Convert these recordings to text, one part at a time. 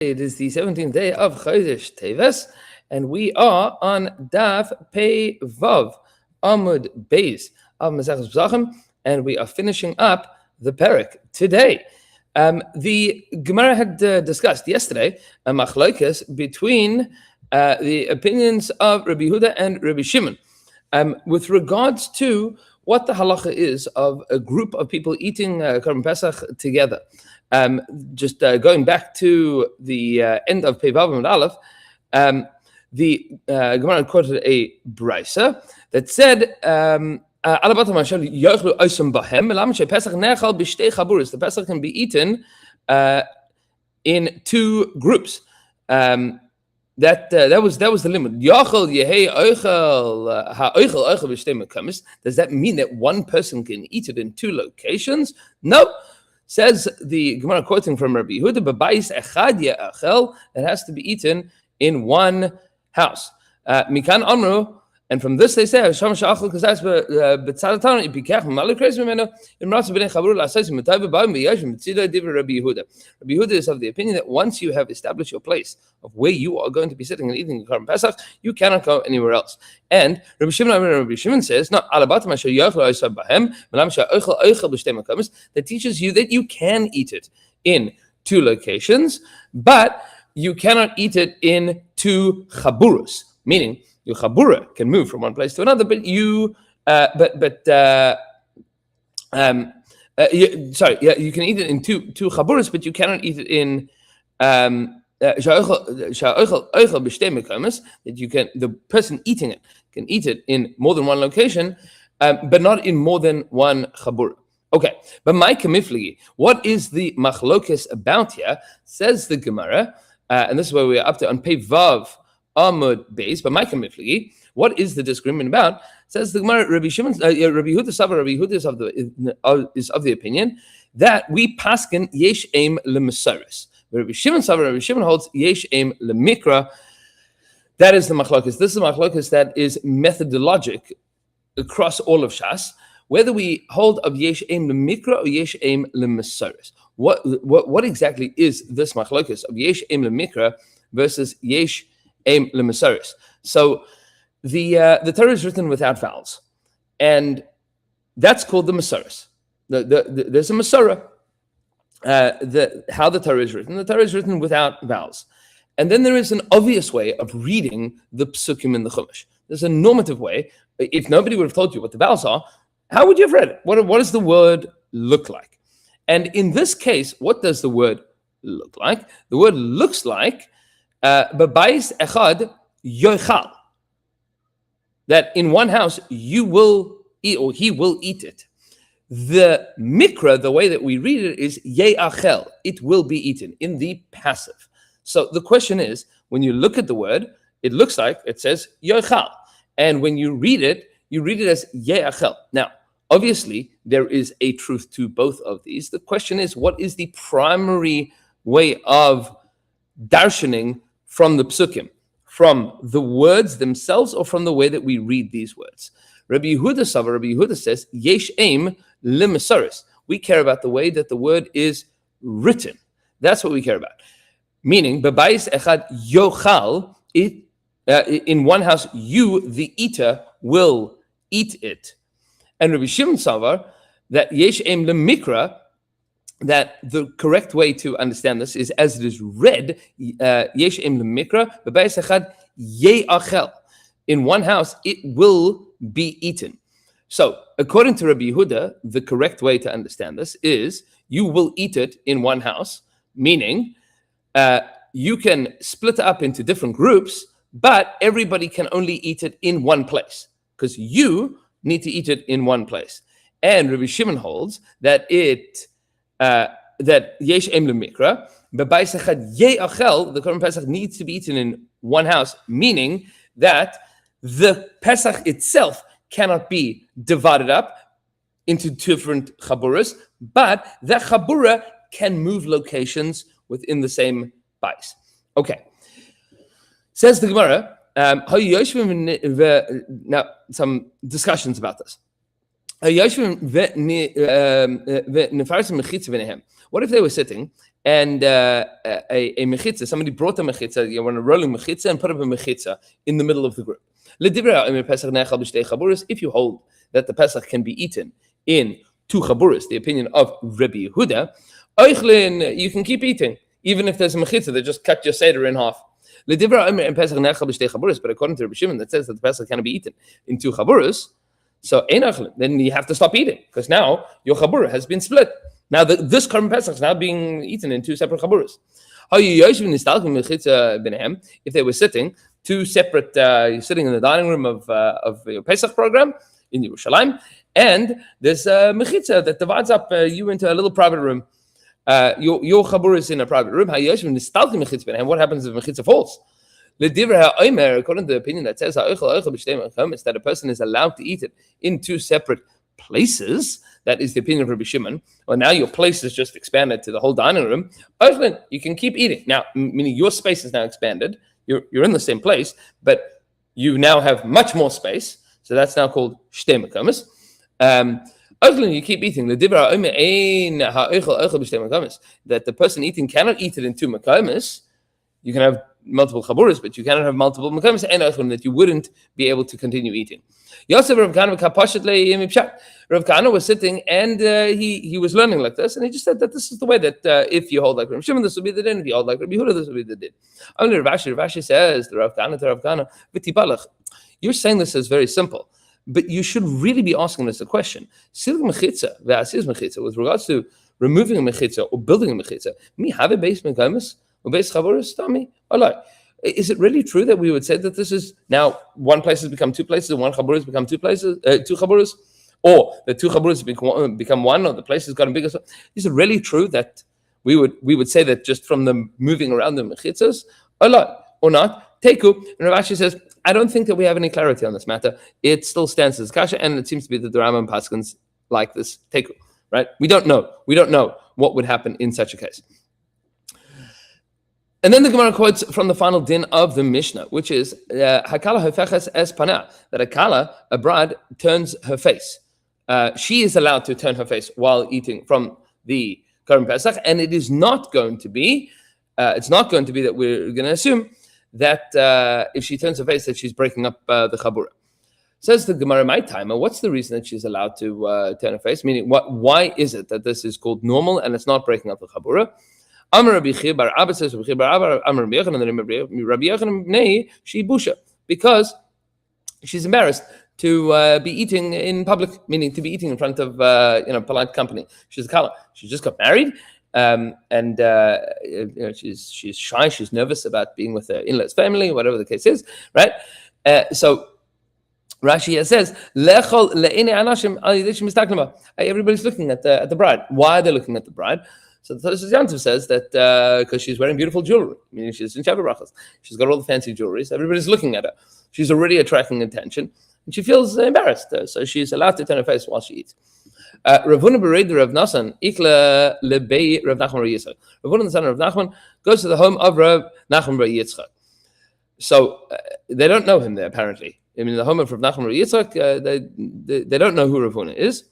It is the 17th day of Chodesh Teves, and we are on Daf Pei Vav, Amud Beis of Maseches Pesachim, and we are finishing up the Perek today. The Gemara had discussed yesterday a machlokes between the opinions of Rabbi Yehuda and Rabbi Shimon with regards to what the halacha is of a group of people eating Korban Pesach together. Going back to the end of Pei Vav and Aleph, the Gemara quoted a brisa that said, the Pesach can be eaten in two groups. That was the limit. Does that mean that one person can eat it in two locations? No. Says the Gemara quoting from Rabbi Yehuda, it has to be eaten in one house. Mikan Amru, and from this they say, Rabbi Yehuda is of the opinion that once you have established your place of where you are going to be sitting and eating the Korban Pesach, you cannot go anywhere else. And Rabbi Shimon says, that teaches you that you can eat it in two locations, but you cannot eat it in two chaburus, meaning your chabura can move from one place to another, but you can eat it in two chaburas, but you cannot eat it in that the person eating it can eat it in more than one location, but not in more than one chabura. Okay, but my kamifligi, what is the machlokes about here? Says the Gemara, and this is where we are up to on Pei Vav Amud Beis, but my kamifligi, what is the disagreement about? Says the Gemara, Rabbi Yehuda is of the opinion that we paskin yesh aim lemesaris. Rabbi Shimon holds yesh aim lemikra. That is the machlokes. This is the machlokes that is methodologic across all of Shas, whether we hold of yesh aim lemikra or yesh aim lemesaris. What exactly is this machlokes of yesh aim lemikra versus yesh aim lemesaris? So the Torah is written without vowels, and that's called the mesaris. There's a Masorah. How the Torah is written. The Torah is written without vowels. And then there is an obvious way of reading the psukim in the Chumash. There's a normative way. If nobody would have told you what the vowels are, how would you have read it? What does the word look like? And in this case, what does the word look like? The word looks like B'bayis echad yochal. That in one house you will eat, or he will eat it. The mikra, the way that we read it, is ye'achel. It will be eaten in the passive. So the question is, when you look at the word, it looks like it says yochal, and when you read it as ye'achel. Now, obviously, there is a truth to both of these. The question is, what is the primary way of darshaning from the psukim? From the words themselves, or from the way that we read these words? Rabbi Yehuda says, yesh aim lemesaris. We care about the way that the word is written. That's what we care about. Meaning, b'bayis echad yochal, in one house, you, the eater, will eat it. And Rabbi Shimon Savar, that yesh aim lemikra, that the correct way to understand this is as it is read, yesh aim lemikra, b'bayis echad ye'achel. In one house, it will be eaten. So, according to Rabbi Yehuda, the correct way to understand this is you will eat it in one house, meaning you can split it up into different groups, but everybody can only eat it in one place because you need to eat it in one place. And Rabbi Shimon holds that that yesh em lemikra, b'bayis echad ye'achel, the Korban Pesach needs to be eaten in one house, meaning that the Pesach itself cannot be divided up into different chaburas, but that chabura can move locations within the same bais. Okay. Says the Gemara, now some discussions about this. What if they were sitting and a mechitza, somebody brought a mechitza, you want a rolling mechitza, and put up a mechitza in the middle of the group. If you hold that the Pesach can be eaten in 2 chaburas, the opinion of Rabbi Yehuda, you can keep eating, even if there's a mechitza that just cut your seder in half. But according to Rabbi Shimon, that says that the Pesach can be eaten in 2 chaburas, so then you have to stop eating, because now your chabura has been split. Now this Korban Pesach is now being eaten in 2 separate chaburas. If they were sitting 2 separate, you're sitting in the dining room of your Pesach program in Yerushalayim, and there's a mechitza that divides up you into a little private room. Your chabura is in a private room. What happens if mechitza falls? According to the opinion that says that a person is allowed to eat it in 2 separate places, that is the opinion of Rabbi Shimon. Well, now your place is just expanded to the whole dining room. You can keep eating now, meaning your space is now expanded. You're in the same place, but you now have much more space. So that's now called shtei mekamis. You keep eating. That the person eating cannot eat it in 2 mekamis. You can have multiple chaburas, but you cannot have multiple mekamis, and that you wouldn't be able to continue eating. Yosef Rav Kahana was sitting, and he was learning like this, and he just said that this is the way that if you hold like Rav Shimon, this will be the din. If you hold like Rabbi Yehuda, this will be the din. Only Rav Ashi says, the Rav Kahana, you're saying this is very simple, but you should really be asking this a question. With regards to removing a mechitza or building a mechitza, have a base mekamis or base chaburas, tami, is it really true that we would say that this is now 1 place has become 2 places, and 1 chabur has become 2 places, 2 chaburas, or the 2 chaburas become 1, or the place has gotten bigger? Is it really true that we would say that just from the moving around the mechitzas, or not? Teku, and Rav Ashi says, I don't think that we have any clarity on this matter. It still stands as kasha, and it seems to be that the Rambam paskins like this teku, right? We don't know what would happen in such a case. And then the Gemara quotes from the final din of the Mishnah, which is Hakala hofeches es pana, that a bride, turns her face. She is allowed to turn her face while eating from the Korban Pesach, and it is not going to be. It's not going to be that we're going to assume that if she turns her face that she's breaking up the chabura. Says the Gemara, my timer, what's the reason that she's allowed to turn her face? Meaning, why is it that this is called normal and it's not breaking up the chabura? Amar Rabbi Chia bar Abba says, Rabbi Chia bar Abba, Amar Rabbi Yochanan, and Rabbi Yochanan nei she busha, because she's embarrassed to be eating in public, meaning to be eating in front of polite company. She's a kala. She just got married, and she's shy. She's nervous about being with her in-laws family, whatever the case is, right? So Rashi says, everybody's looking at the bride. Why are they looking at the bride? So the Tosfos Yantiv says that because she's wearing beautiful jewelry, meaning she's in Shabbat Brachos, she's got all the fancy jewelry, so everybody's looking at her. She's already attracting attention, and she feels embarrassed, so she's allowed to turn her face while she eats. Rav Huna bereid Rav Nasan ikla lebei Rav Nachman Bar Yitzchak. Rav Huna the son of Rav Nachman goes to the home of Rav Nachman Bar Yitzchak. So they don't know him there apparently. I mean, the home of Rav Nachman Bar Yitzchak, they don't know who Rav Huna is.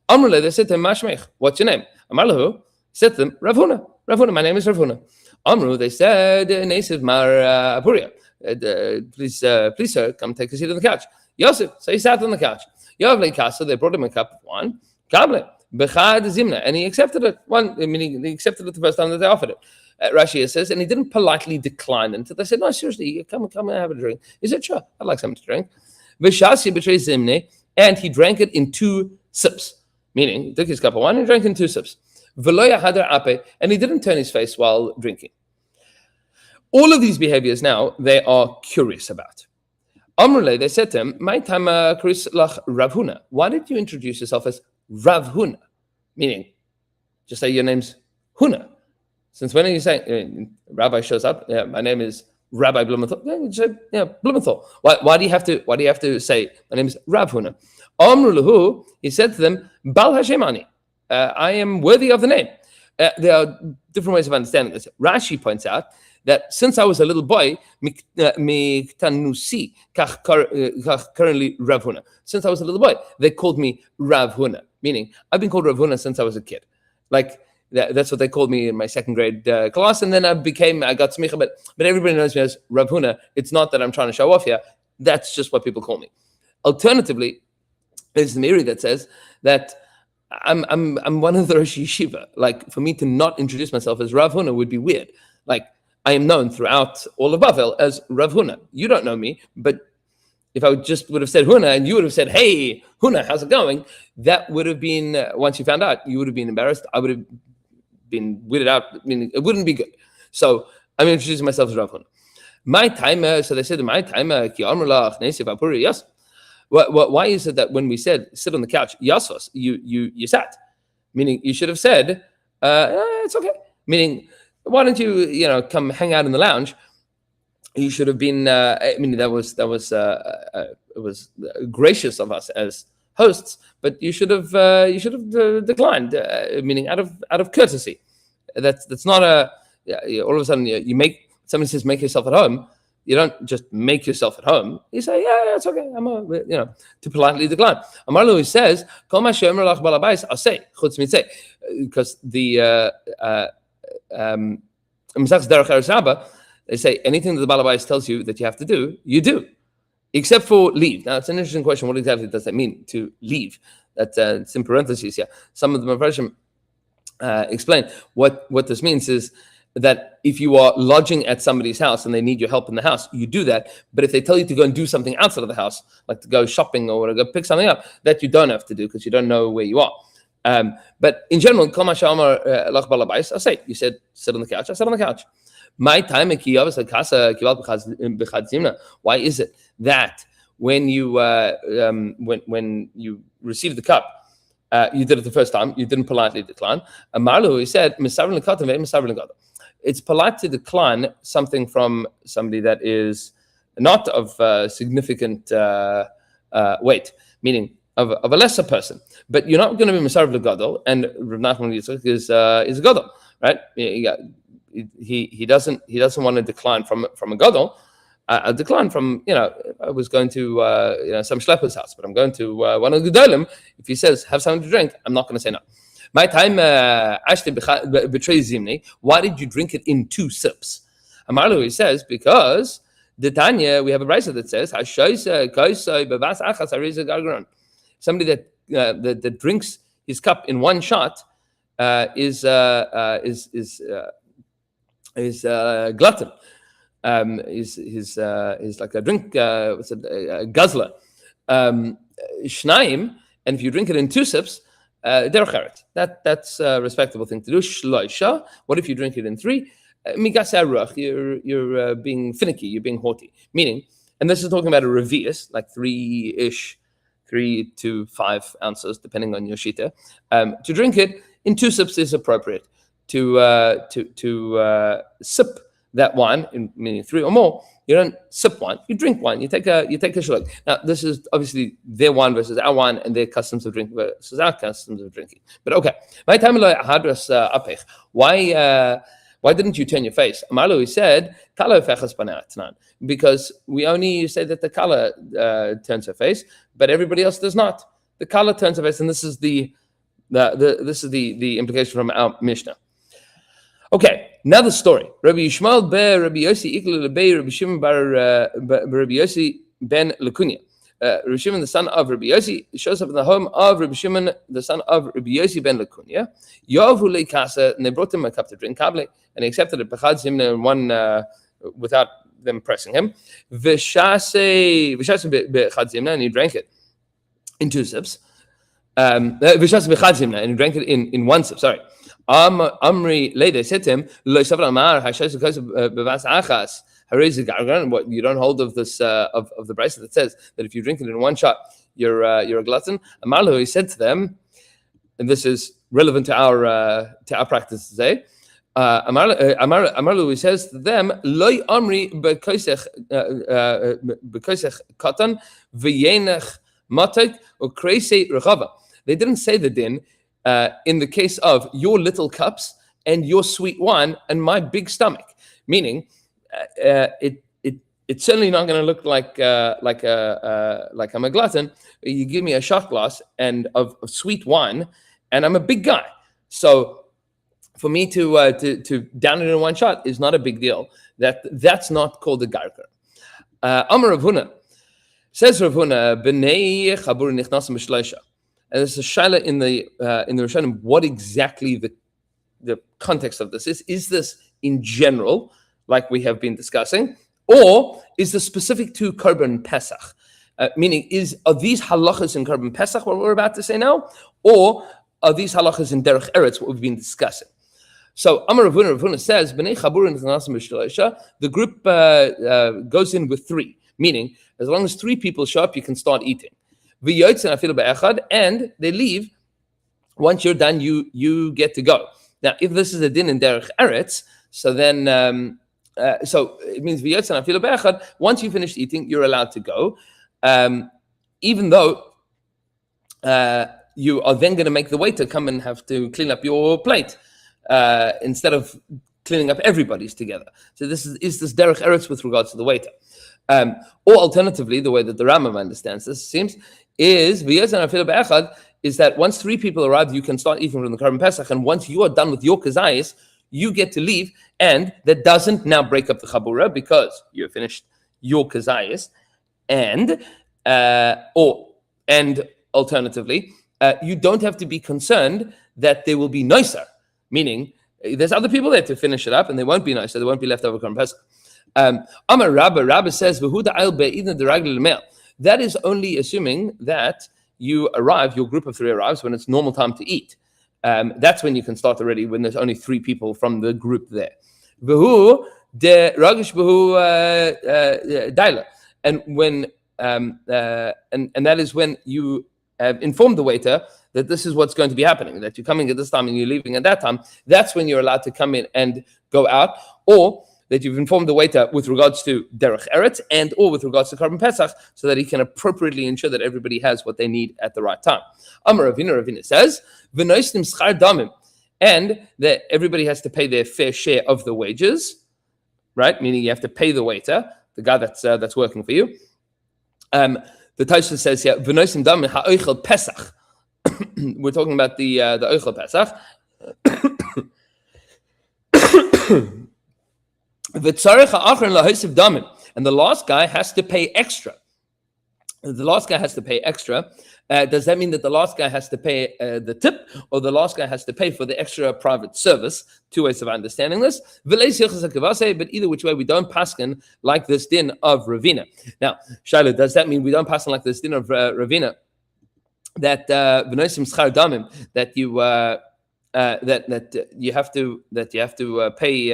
Amrle, they said to him, Mashmech, what's your name? Amarlahu said to them, Rav Huna. Rav Huna, my name is Rav Huna. Amru, they said, Nasiv Mar Apuria. Please, sir, come take a seat on the couch. Yosef, so he sat on the couch. Yovle Kasa, they brought him a cup of wine. Kable, Bechad Zimna, and he accepted it. Meaning he accepted it the first time that they offered it. Rashi says, and he didn't politely decline until they said, no, seriously, come and have a drink. He said, sure, I'd like something to drink. Vishasi betrays Zimne, and he drank it in 2 sips. Meaning, he took his cup of wine and drank in 2 sips. Veloya hadar ape, and he didn't turn his face while drinking. All of these behaviors now, they are curious about. Amrule, they said to him, my time Chris lach Rav Huna. Why did you introduce yourself as Rav Huna? Meaning, just say your name's Huna. Since when are you saying, Rabbi shows up, yeah, my name is Rabbi Blumenthal. Yeah, you say, yeah, Blumenthal. Why do you have to say, my name is Rav Huna? Amrulahu, he said to them, Bal Hashemani. I am worthy of the name. There are different ways of understanding this. Rashi points out that since I was a little boy, currently Rav Huna. Since I was a little boy, they called me Rav Huna, meaning I've been called Rav Huna since I was a kid. Like That's what they called me in my second grade class, and then I got smicha, but everybody knows me as Rav Huna. It's not that I'm trying to show off here. That's just what people call me. Alternatively, there's the Meiri that says that I'm one of the Rosh Yeshiva. Like, for me to not introduce myself as Rav Huna would be weird. Like, I am known throughout all of Bavel as Rav Huna. You don't know me, but if I would have said Huna and you would have said, hey, Huna, how's it going? That would have been, once you found out, you would have been embarrassed. I would have been weirded out. I mean, it wouldn't be good. So I'm introducing myself as Rav Huna. My time, so they said, my time, ki amar lach nesif apuri yas. Why is it that when we said sit on the couch, yasos, you sat? Meaning you should have said, it's okay. Meaning, why don't you, come hang out in the lounge? You should have been. That was gracious of us as hosts, but you should have declined. Meaning out of courtesy. That's not a. All of a sudden, somebody says make yourself at home. You don't just make yourself at home. You say, yeah, it's okay. To politely decline. Amar Louis says, "Kol ma she'omer lach bal habayis aseh chutz mitzeh," because the Maseches derech eretz rabbah, they say anything that the Baal Habayis tells you that you have to do, you do, except for leave. Now, it's an interesting question. What exactly does that mean, to leave? It's in parentheses here. Some of the Mefarshim explain what this means is that if you are lodging at somebody's house and they need your help in the house, you do that. But if they tell you to go and do something outside of the house, like to go shopping or to go pick something up, that you don't have to do because you don't know where you are. But in general, Kol ma she'amar lach bal habayis aseh. You said sit on the couch. I sat on the couch. My time, why is it that when you when you received the cup, you did it the first time, you didn't politely decline? Amarlu, he said, it's polite to decline something from somebody that is not of significant weight, meaning of a lesser person. But you're not going to be Masav L'Gadol, and Rav Nachman Yitzchak is a Gadol, right? He doesn't want to decline from a gadol. I decline from I was going to some schlepper's house, but I'm going to one of the gedolim. If he says have something to drink, I'm not going to say no. My time betray zimni. Why did you drink it in 2 sips? Amarlu, he says, because the Tanya, we have a brayso that says somebody that drinks his cup in one shot is glutton. Is like a drink. What's it? A guzzler. Shnaim, and if you drink it in 2 sips, derech. That's a respectable thing to do. Shloisha. What if you drink it in 3? Migas aruach. You're being finicky. You're being haughty. Meaning, and this is talking about a revius, like 3 to 5 ounces, depending on your shita. To drink it in 2 sips is appropriate. To sip that wine, meaning 3 or more, you don't sip wine, you drink wine. You take a shulak. Now, this is obviously their wine versus our wine, and their customs of drinking versus our customs of drinking. But okay, why didn't you turn your face? Amalu, he said, because we only say that the kala turns her face, but everybody else does not. The kala turns her face, and this is the implication from our Mishnah. Okay, now the story. Rabbi Yishmael ber Rabbi Yossi iklu lebei Rabbi Shimon bar Rabbi Yossi ben Lekunya. Rabbi Shimon, the son of Rabbi Yossi, shows up in the home of Rabbi Shimon, the son of Rabbi Yossi ben Lekunya. Yavu leikasa, and they brought him a cup to drink, kable, and he accepted it. Bechad zimna, and one without them pressing him. V'shase bechad zimna, and he drank it in 2 sips. V'shase bechad zimna, and he drank it in 1 sip. Sorry. Amri later said to him, what, you don't hold of this of the bracelet that says that if you drink it in 1 shot, you're a glutton. Amarlu, he said to them, and this is relevant to our practice today. Amarlu, he says to them, Loi amri bekosech katan v'yenech matek ukreisei rechava. They didn't say the din. In the case of your little cups and your sweet wine and my big stomach, meaning it's certainly not going to look like I'm a glutton. You give me a shot glass and of sweet wine, and I'm a big guy. So for me to down it in one shot is not a big deal. That's not called a garker. Amar Rav Huna says Rav Huna b'nei chabur nichnasim b'shloisha, and there's a shaila in the Rishonim what exactly the context of this is. Is this in general, like we have been discussing, or is this specific to Korban Pesach? Meaning, are these halachas in Korban Pesach what we're about to say now, or are these halachas in Derech Eretz what we've been discussing? So Amar Rav Huna says, B'nei Chabur Nichnasim B'shloisha, the group goes in with 3, meaning as long as 3 people show up, you can start eating. V'yotzen afilu be'echad, and they leave. Once you're done, you get to go. Now, if this is a din in Derech Eretz, so then so it means v'yotzen afilu be'echad. Once you finish eating, you're allowed to go, even though you are then going to make the waiter come and have to clean up your plate. Instead of cleaning up everybody's together. So this is Derech Eretz with regards to the waiter. Or alternatively, the way that the Rambam understands this seems is that once 3 people arrive, you can start eating from the Korban Pesach, and once you are done with your kazayis, you get to leave, and that doesn't now break up the chabura because you're finished your kazayis, and alternatively, you don't have to be concerned that there will be noiser. Meaning, there's other people there to finish it up, and they won't be nice, so they won't be left over Korban Pesach. Amar Rabba says, that is only assuming that you arrive, your group of 3 arrives when it's normal time to eat. That's when you can start already, when there's only 3 people from the group there. And when and that is when you have informed the waiter that this is what's going to be happening, that you're coming at this time and you're leaving at that time. That's when you're allowed to come in and go out, or that you've informed the waiter with regards to Derech Eretz and or with regards to Korban Pesach, so that he can appropriately ensure that everybody has what they need at the right time. Amar Ravina says, V'noisnim schar damim, and that everybody has to pay their fair share of the wages, right? Meaning you have to pay the waiter, the guy that's working for you. The Tosfos says here, V'noisnim damim ha'oichel Pesach. We're talking about the Oichel Pesach. And the last guy has to pay extra. Does that mean that the last guy has to pay the tip, or the last guy has to pay for the extra private service? 2 ways of understanding this. But either which way, we don't paskin like this din of Ravina. Now, Shiloh, does that mean we don't paskin like this din of Ravina? That v'nosim schar damim, that you have to pay,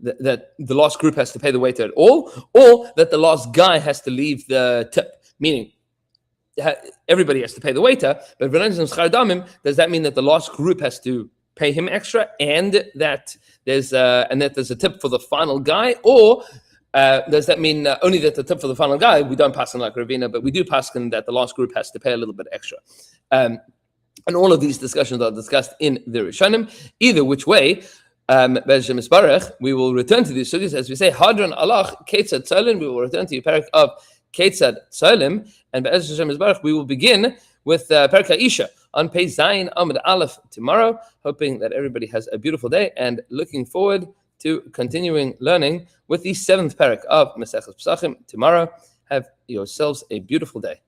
that the last group has to pay the waiter at all, or that the last guy has to leave the tip, meaning everybody has to pay the waiter. But v'nosim schar damim, does that mean that the last group has to pay him extra, and that there's a tip for the final guy, or does that mean only that the tip for the final guy, we don't pass on like Ravina, but we do pass on that the last group has to pay a little bit extra? And all of these discussions are discussed in the Rishonim. Either which way, we will return to these sugis, as we say, Hadron Allah, Ketzad Tzolim, we will return to the parak of Ketzad Tzolim, and Be'ez Hashem Yisbarach, we will begin with Parak HaIsha on Pei Zayin Amud Aleph tomorrow, hoping that everybody has a beautiful day, and looking forward to continuing learning with the 7th parak of Maseches Pesachim tomorrow. Have yourselves a beautiful day.